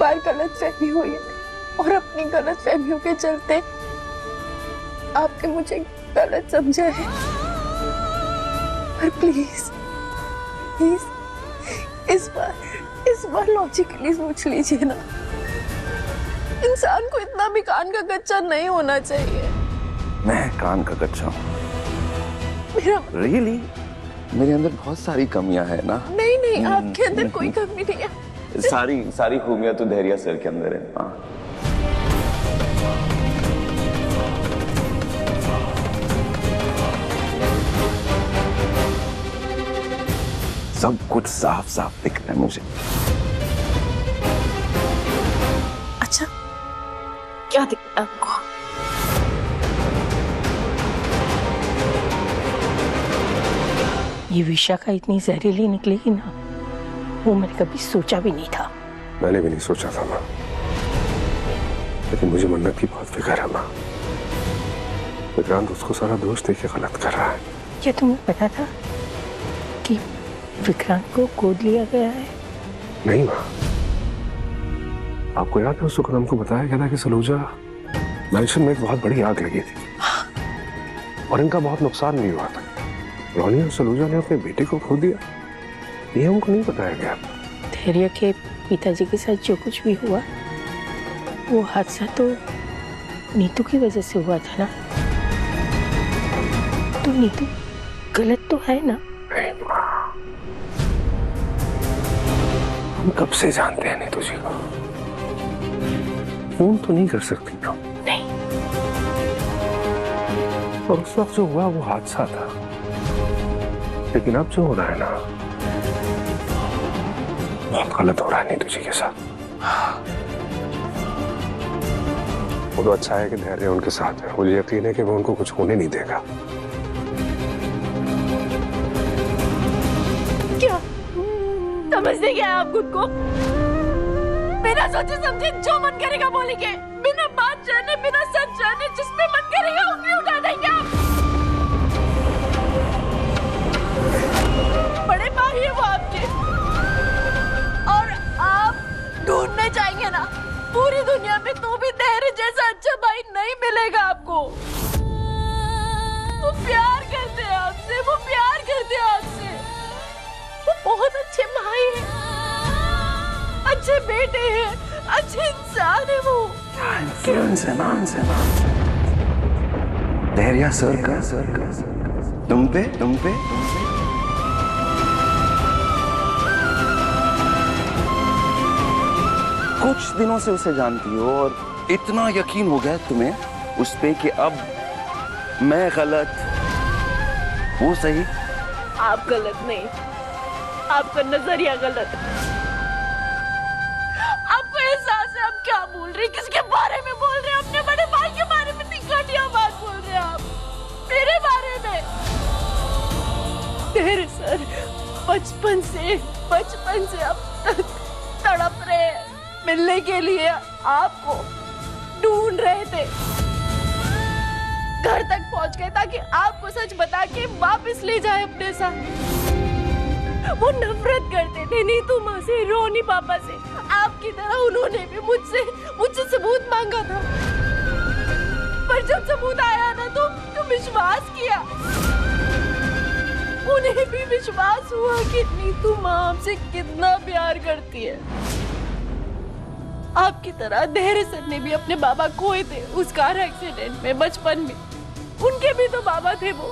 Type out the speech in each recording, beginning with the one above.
बार गलतफहमी हुई है और अपनी गलतफहमियों के चलते आपने मुझे गलत समझा है। पर प्लीज प्लीज इस बार लॉजिकली सोच लीजिए ना। इंसान को इतना भी कान का कच्चा नहीं होना चाहिए। मैं कान का कच्चा हूँ? मेरा रियली? मेरे अंदर बहुत सारी कमियां है ना। नहीं, आपके अंदर कोई कमी नहीं है। सारी खूबियां तो धैर्य सर के अंदर है। हाँ। सब कुछ साफ साफ दिख रहा है मुझे। अच्छा, क्या दिखता है आपको? ये विशाखा इतनी जहरीली निकलेगी ना, वो मैंने कभी सोचा भी नहीं था। मैंने भी नहीं सोचा था माँ, लेकिन मुझे मन्नत की बहुत फिक्र है माँ। विक्रांत उसको सारा दोष देके गलत कर रहा है। क्या तुम्हें पता था कि विक्रांत को गोद लिया गया है? नहीं माँ, आपको याद है उस वक्त हमको बताया गया था कि सलूजा मैंशन में एक बहुत बड़ी आग लगी थी और इनका बहुत नुकसान भी हुआ था। रोनी और सलूजा ने अपने बेटे को खो दिया, ये हमको नहीं बताया गया। धैर्य के पिताजी के साथ जो कुछ भी हुआ, वो हादसा तो नीतू की वजह से हुआ था ना। तो नीतू गलत तो है ना? नहीं माँ, हम कब से जानते हैं नीतू जी को। फोन तो नहीं कर सकती ना। नहीं। और उस वक्त जो हुआ वो हादसा था, लेकिन अब जो हो रहा है ना, बहुत गलत हो रहा है नीतू जी के साथ। वो तो अच्छा है कि धैर्य उनके साथ है। मुझे यकीन है कि वो उनको कुछ होने नहीं देगा। क्या समझते क्या आप खुद को? बिना सोचे समझे जो मन करेगा बोलेंगे, बिना बात जाने, बिना सच जाने, जिसमें मन करेगा उंगली उठा देंगे आप। बड़े भाई है वो आपके, और आप ढूंढने जाएंगे ना पूरी दुनिया में, तो भी धैर्य जैसा अच्छा भाई नहीं मिलेगा आपको। वो प्यार करते हैं आपसे, वो प्यार करते हैं आपसे। वो बहुत अच्छे भाई हैं, अच्छे बेटे हैं, अच्छे इंसान है वो। धैर्य सर का तुम पे कुछ दिनों से उसे जानती हो और इतना यकीन हो गया तुम्हें उस पे कि अब मैं गलत, वो सही। आप गलत नहीं, आपका नजरिया गलत। आपको एहसास है आप क्या बोल रहे हैं, किसके बारे में बोल रहे हैं? अपने बड़े भाई के बारे में इतनी घटिया बात बोल रहे हैं आप, मेरे बारे में। तेरे सर बचपन से अब तक तड़प रहे हैं, मिलने के लिए आपको ढूंढ रहे थे। घर तक पहुंच गए ताकि आपको सच बता के वापस ले जाए अपने साथ। वो नफरत करते थे नीतू माँ से, रोनी पापा से। आपकी तरह उन्होंने भी मुझसे सबूत मांगा था, पर जब सबूत आया ना तो विश्वास किया। उन्हें भी विश्वास हुआ कि नीतू माँ हमसे कितना प्यार करती है। आपकी तरह धैर्य सर ने भी अपने बाबा खोए थे उस कार एक्सीडेंट में बचपन में। उनके भी तो बाबा थे वो।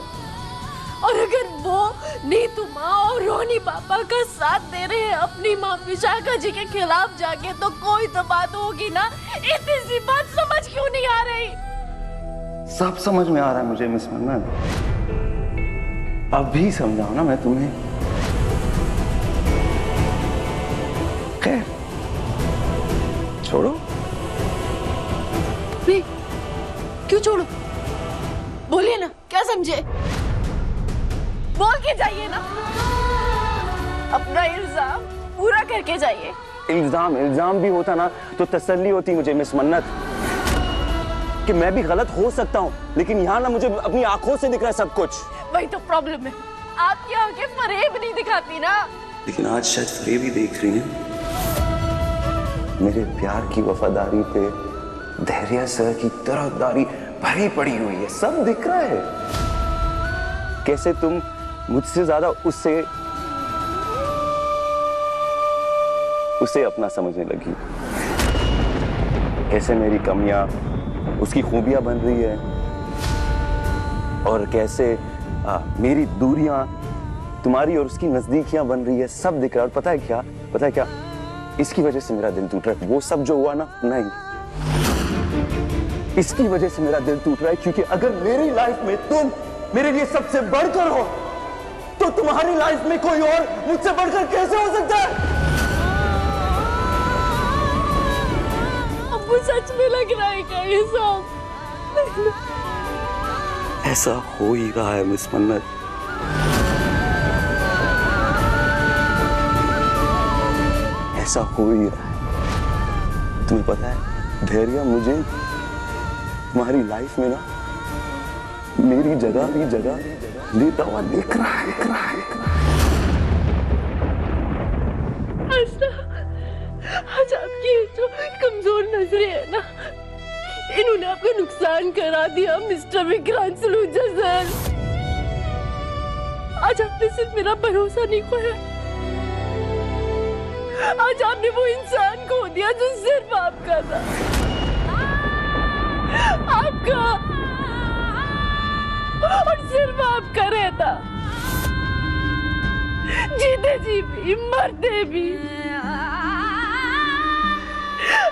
और अगर वो नीतू माँ और रोनी पापा का साथ दे रहे हैं अपनी माँ विशाखा जी के खिलाफ जाके, तो कोई तो बात होगी ना। इतनी सी बात समझ क्यों नहीं आ रही? सब समझ में आ रहा है मुझे मिस मन्नत, अभी समझाओ ना मैं तुम्हें। खैर छोड़ो। नहीं, क्यों छोड़ो? बोलिए ना, क्या समझे? बोल के जाइए ना, अपना इल्जाम पूरा करके जाइए। इल्जाम भी होता ना तो तसल्ली होती मुझे मिस मन्नत, कि मैं भी गलत हो सकता हूँ, लेकिन यहाँ ना मुझे अपनी आंखों से दिख रहा है सब कुछ। वही तो प्रॉब्लम है, आपकी आंखें फरेब नहीं दिखाती ना। लेकिन आज शायद फरेब ही देख रही हैं। मेरे प्यार की वफादारी पे धैर्य सर की तरफदारी भरी पड़ी हुई है, सब दिख रहा है। कैसे तुम मुझसे ज्यादा उसे अपना समझने लगी, कैसे मेरी कमियां उसकी खूबियां बन रही है, और कैसे मेरी दूरियां तुम्हारी और उसकी नजदीकियां बन रही है, सब दिख रहा है। और पता है क्या, इसकी वजह से मेरा दिल टूट रहा है। वो सब जो हुआ ना, नहीं, इसकी वजह से मेरा दिल टूट रहा है, क्योंकि अगर मेरी लाइफ में तुम मेरे लिए सबसे बढ़कर हो, तो तुम्हारी लाइफ में कोई और मुझसे बढ़कर कैसे हो सकता है? अब वो सच में लग रहा है क्या ये सब? ऐसा हो ही रहा है मिस मन्नत। ऐसा हो ही रहा है। तुम्हें पता है धैर्य, मुझे तुम्हारी लाइफ में ना मेरी जगह लेता हुआ दिख रहा है। आज आपकी जो कमजोर नजरें है ना, इन्होंने आपको नुकसान करा दिया मिस्टर विक्रांत सलूजा सर। आज आपने सिर्फ मेरा भरोसा नहीं खोया, आज आपने वो इंसान खो दिया जो सिर्फ आपका था, आपका, और सिर्फ आपका रहता, जीते जी भी मरते भी।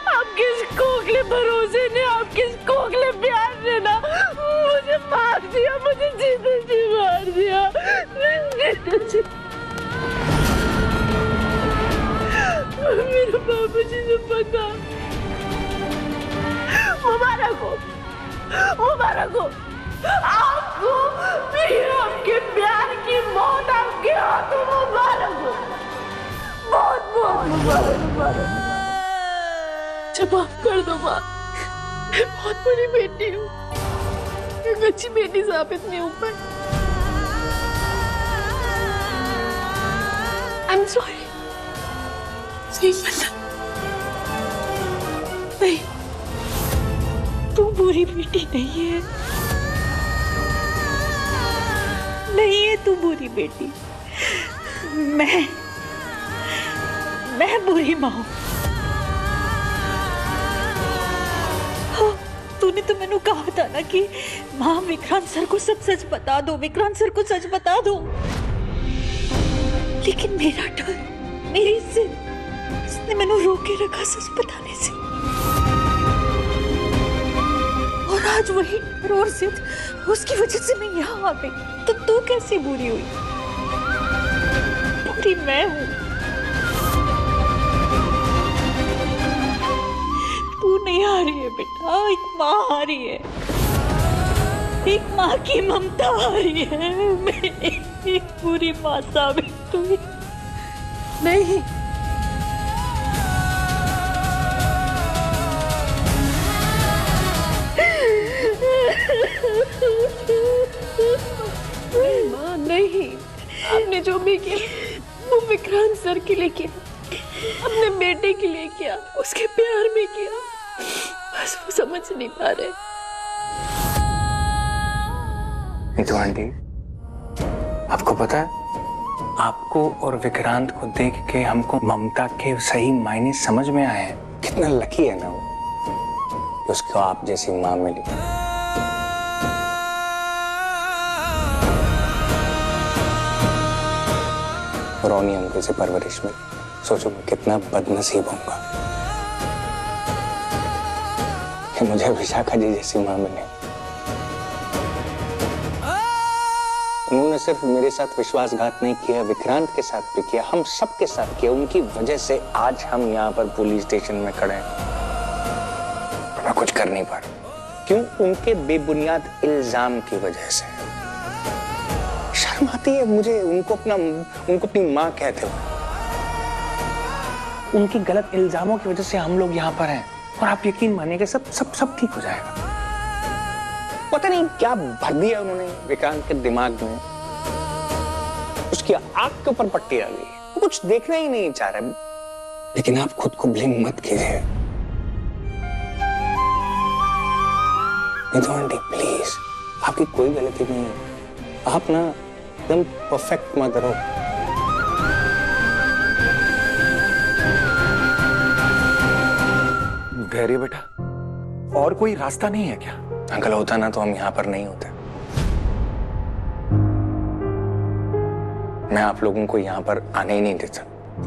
आपके इस खोखले भरोसे ने, आपके इस खोखले प्यार ने ना मुझे मार दिया, मुझे जीते जी मार दिया। मेरे बाबा जी से पता, मुबारक हो आपको, आपके प्यार की मौत आपके हाथों मुबारक हो, बहुत मुबारक। जब माफ कर दो माँ, मैं बहुत बड़ी बेटी हूँ, एक अच्छी बेटी साबित नहीं हूँ, पर I'm sorry। नहीं, तू बुरी बेटी नहीं है, नहीं है तू बुरी बेटी, मैं बुरी माँ हूँ। तूने तो मैंने कहा था ना कि माँ विक्रांत सर को सब सच बता दो, विक्रांत सर को सच बता दो, लेकिन मेरा डर, मेरी जिद, इसने मैंने रोके रखा सच बताने से। और आज वही डर और जिद, उसकी वजह से मैं यहाँ आ गई। तो तू कैसी बुरी हुई? बुरी मैं हूँ, तू नहीं आ रही है बेटा, एक माँ आ रही है, एक माँ की ममता आ रही है। मैं एक बुरी माँ साबित हुई। नहीं, माँ नहीं, आपने जो भी किया वो विक्रांत सर के लिए किया, अपने बेटे के लिए किया, उसके प्यार में किया, बस वो समझ नहीं पा रहे। नीतू आंटी, आपको पता है, आपको और विक्रांत को देख के हमको ममता के सही मायने समझ में आए हैं। कितना लकी है ना वो, कि उसको आप जैसी माँ मिली। रोनी अंकल से परवरिश मिली, सोचो मैं कितना बदनसीब होऊंगा कि मुझे विशाखा जी जैसी माँ मिले। उन्होंने सिर्फ मेरे साथ विश्वासघात नहीं किया, विक्रांत के साथ भी किया, हम सब के साथ किया। उनकी वजह से आज हम यहाँ पर पुलिस स्टेशन में खड़े हैं। मैं कुछ कर नहीं पा रहा। क्यों? उनके बेबुनियाद इल्जाम की वजह से। शर्म आती है मुझे उनको अपनी माँ कहते हुए। उनकी गलत इल्जामों की वजह से हम लोग यहाँ पर हैं, और आप यकीन मानिएगा सब ठीक हो जाएगा। पता नहीं क्या भर दिया उन्होंने विक्रांत के दिमाग में, उसकी आंख के ऊपर पट्टी आ गई, कुछ देखना ही नहीं चाह रहा। लेकिन आप खुद को ब्लेम मत कीजिए। नीतू आंटी प्लीज, आपकी कोई गलती नहीं है। आप ना एकदम परफेक्ट मदर हो। धैर्य बेटा, और कोई रास्ता नहीं है क्या? अंकल होता ना तो हम यहाँ पर नहीं होते। मैं आप लोगों को यहाँ पर आने ही नहीं देता।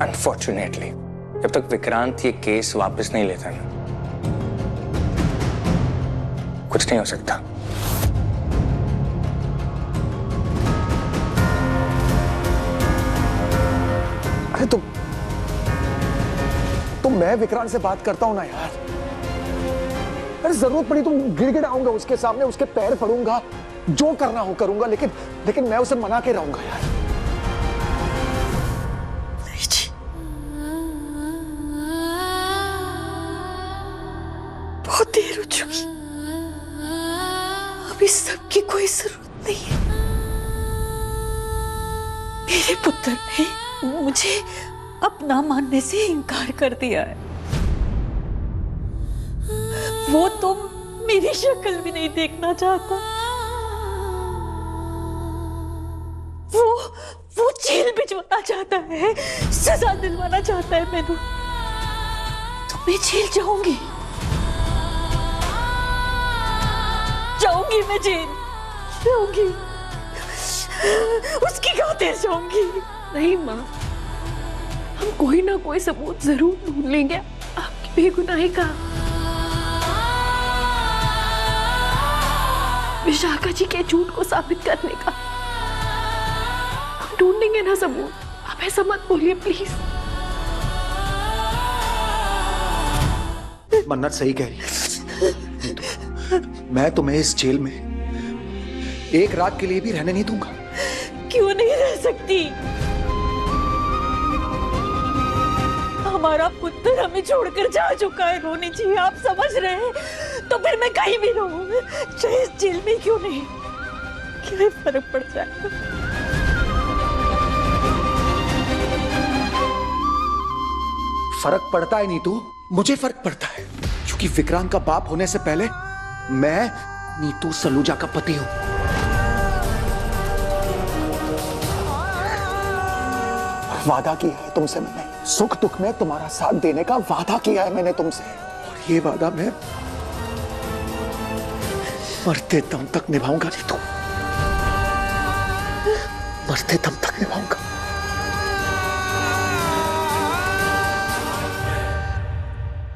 अनफॉर्चुनेटली जब तक विक्रांत ये केस वापस नहीं लेता ना, कुछ नहीं हो सकता। अरे तो मैं विक्रांत से बात करता हूं ना यार। अरे जरूरत पड़ी तो गिड़गिड़ाऊंगा उसके सामने, उसके पैर पड़ूंगा, जो करना हो करूंगा, लेकिन मैं उसे मना के रहूंगा यार। नहीं जी, बहुत देर हो चुकी, अभी सबकी कोई जरूरत नहीं है। मेरे पुत्र ने मुझे अपना मानने से इनकार कर दिया है। वो तो मेरी शक्ल भी नहीं देखना चाहता। वो जेल भिजवाना चाहता है, सजा दिलवाना चाहता है मैंने। तो मैं जेल जाऊंगी, मैं जेल जाऊंगी, उसकी खातिर जाऊंगी। नहीं माँ, हम कोई ना कोई सबूत जरूर ढूंढ लेंगे आपकी बेगुनाही का। विशाखा जी के झूठ को साबित करने का हम ढूंढेंगे ना सबूत। आप ऐसा मत बोलिए प्लीज। मन्नत सही कह रही है। मैं तुम्हें इस जेल में एक रात के लिए भी रहने नहीं दूंगा। क्यों नहीं रह सकती? हमारा पुत्र हमें छोड़कर जा चुका है रोनी जी, आप समझ रहे हैं? तो फिर मैं कहीं भी रहूं, चाहे इस जेल में क्यों नहीं, क्या फर्क पड़ जाएगा? फर्क पड़ता है नीतू, मुझे फर्क पड़ता है, क्योंकि विक्रांत का बाप होने से पहले मैं नीतू सलूजा का पति हूं। वादा किया है तुमसे मैंने, सुख दुख में तुम्हारा साथ देने का वादा किया है मैंने तुमसे, और ये वादा मैं मरते दम तक निभाऊंगा नीतू, मरते दम तक निभाऊंगा।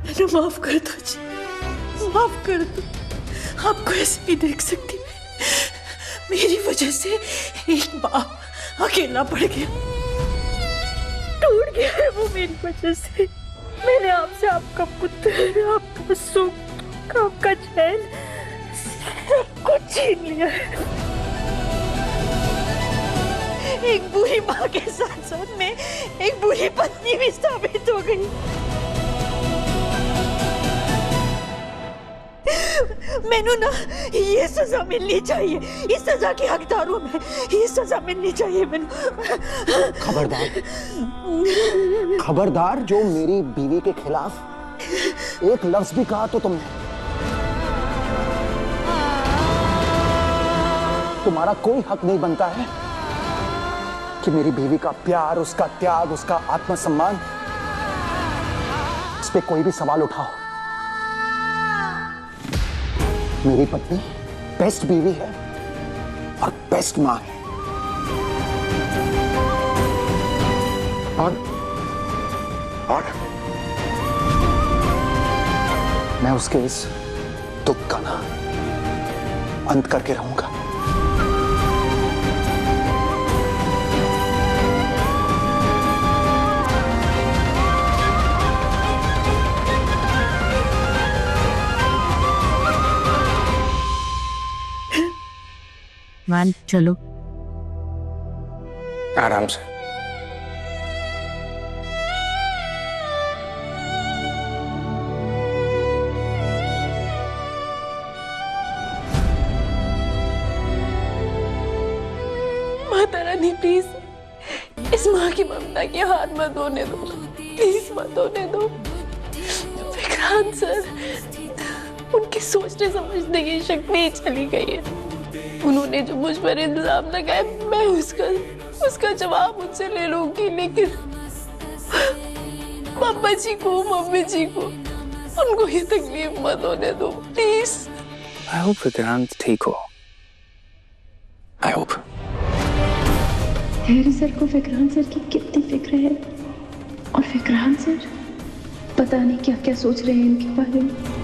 मैंने माफ कर दो जी, माफ कर दो। आपको ऐसे नहीं देख सकती मैं। मेरी वजह से एक बाप अकेला पड़ गया, टूट गया है वो मेरी वजह से। मैंने आपसे आपका पुत्र, आपका सुख, आपका चैन सब कुछ छीन लिया है। एक बुरी माँ के साथ साथ मैं एक बुरी पत्नी भी साबित हो गई। मैनू ना ये सजा मिलनी चाहिए, इस सजा की हकदार हूं मैं, ये सजा मिलनी चाहिए मैनू। खबरदार, खबरदार, जो मेरी बीवी के खिलाफ एक लफ्ज भी कहा तो तुमने, तुम्हारा कोई हक नहीं बनता है कि मेरी बीवी का प्यार, उसका त्याग, उसका आत्मसम्मान, इस पे कोई भी सवाल उठाओ। मेरी पत्नी बेस्ट बीवी है और बेस्ट मां है, और मैं उसके इस दुख का ना अंत करके रहूंगा। मान चलो, आराम से। माता रानी प्लीज इस माँ की ममता की हाथ मत धोने दो। प्लीज मत होने दो। विक्रांत सर, उनकी सोचने समझने की शक्ति ही चली गई है। उन्होंने जो मुझ पर इल्जाम लगाया, मैं उसका जवाब उनसे ले लूंगी, लेकिन पापा जी को, मम्मी जी को, उनको ये तकलीफ मत होने दो प्लीज। आई होप विक्रांत ठीक हो। I hope. हैरी सर को विक्रांत सर की कितनी फिक्र है, और विक्रांत सर पता नहीं क्या क्या सोच रहे हैं इनके बारे में।